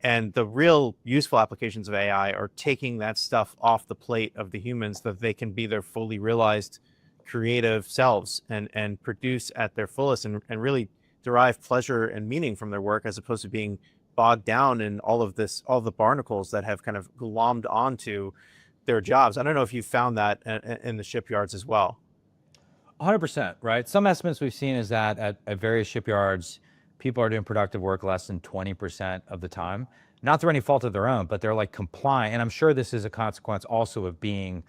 And the real useful applications of AI are taking that stuff off the plate of the humans so that they can be their fully realized creative selves and produce at their fullest and really derive pleasure and meaning from their work, as opposed to being bogged down in all the barnacles that have kind of glommed onto their jobs. I don't know if you found that in the shipyards as well. 100%, right? Some estimates we've seen is that at various shipyards, people are doing productive work less than 20% of the time. Not through any fault of their own, but they're like compliant. And I'm sure this is a consequence also of being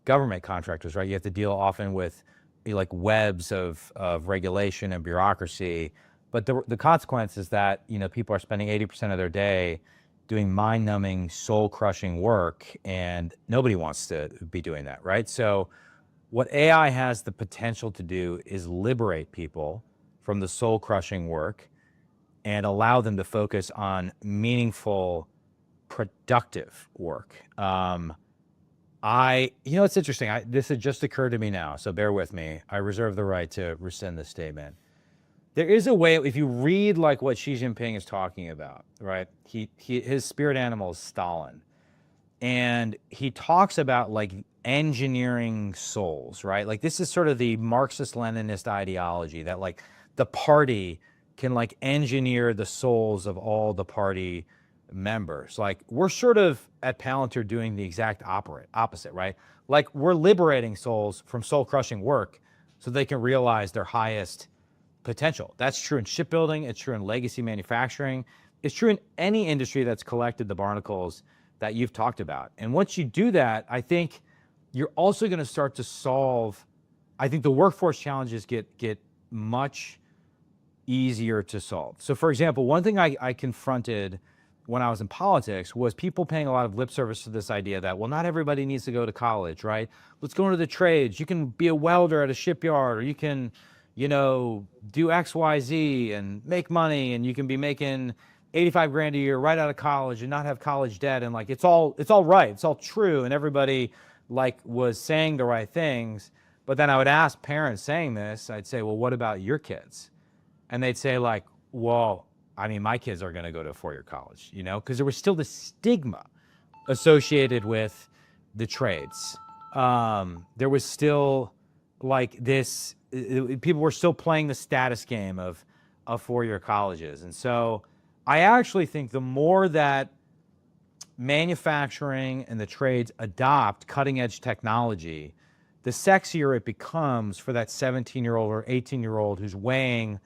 government contractors, right? You have to deal often with like webs of regulation and bureaucracy. But the consequence is that, you know, people are spending 80% of their day doing mind-numbing, soul-crushing work, and nobody wants to be doing that, right? So what AI has the potential to do is liberate people from the soul-crushing work and allow them to focus on meaningful, productive work. You know, it's interesting. This had just occurred to me now, so bear with me. I reserve the right to rescind this statement. There is a way, if you read like what Xi Jinping is talking about, right? His spirit animal is Stalin. And he talks about like engineering souls, right? Like this is sort of the Marxist-Leninist ideology that like the party can like engineer the souls of all the party members. Like we're sort of at Palantir doing the exact opposite, right? Like we're liberating souls from soul-crushing work so they can realize their highest potential. That's true in shipbuilding. It's true in legacy manufacturing. It's true in any industry that's collected the barnacles that you've talked about. And once you do that, I think you're also going to start to solve, I think the workforce challenges get much easier to solve. So for example, one thing I confronted when I was in politics was people paying a lot of lip service to this idea that, well, not everybody needs to go to college, right? Let's go into the trades. You can be a welder at a shipyard, or you can, you know, do X, Y, Z and make money, and you can be making 85 grand a year right out of college and not have college debt. And like, it's all right. It's all true. And everybody like was saying the right things. But then I would ask parents saying this, I'd say, well, what about your kids? And they'd say like, well, I mean, my kids are going to go to a four-year college, you know, because there was still the stigma associated with the trades. There was still like this, people were still playing the status game of four-year colleges. And so I actually think the more that manufacturing and the trades adopt cutting-edge technology, the sexier it becomes for that 17-year-old or 18-year-old who's weighing,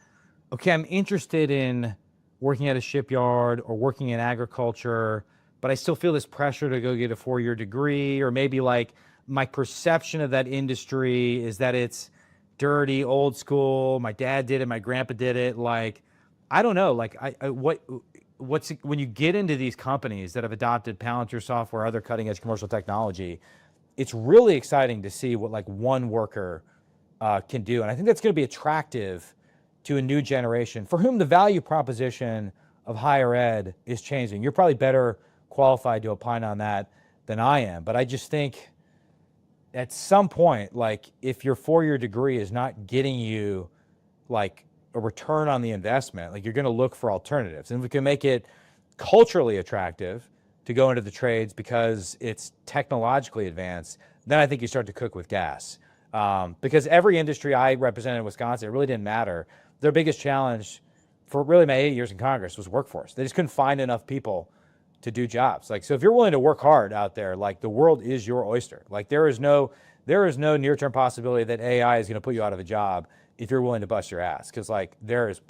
okay, I'm interested in working at a shipyard or working in agriculture, but I still feel this pressure to go get a four-year degree, or maybe like my perception of that industry is that it's dirty, old school, my dad did it, my grandpa did it, like, I don't know, like what's when you get into these companies that have adopted Palantir software, other cutting edge commercial technology, it's really exciting to see what like one worker can do. And I think that's going to be attractive to a new generation for whom the value proposition of higher ed is changing. You're probably better qualified to opine on that than I am. But I just think at some point, like if your four-year degree is not getting you like a return on the investment, like you're going to look for alternatives. And if we can make it culturally attractive to go into the trades because it's technologically advanced, then I think you start to cook with gas. Because every industry I represented in Wisconsin, it really didn't matter. Their biggest challenge for really my 8 years in Congress was workforce. They just couldn't find enough people to do jobs. Like, so if you're willing to work hard out there, like the world is your oyster. Like there is no near-term possibility that AI is going to put you out of a job if you're willing to bust your ass. Because like there is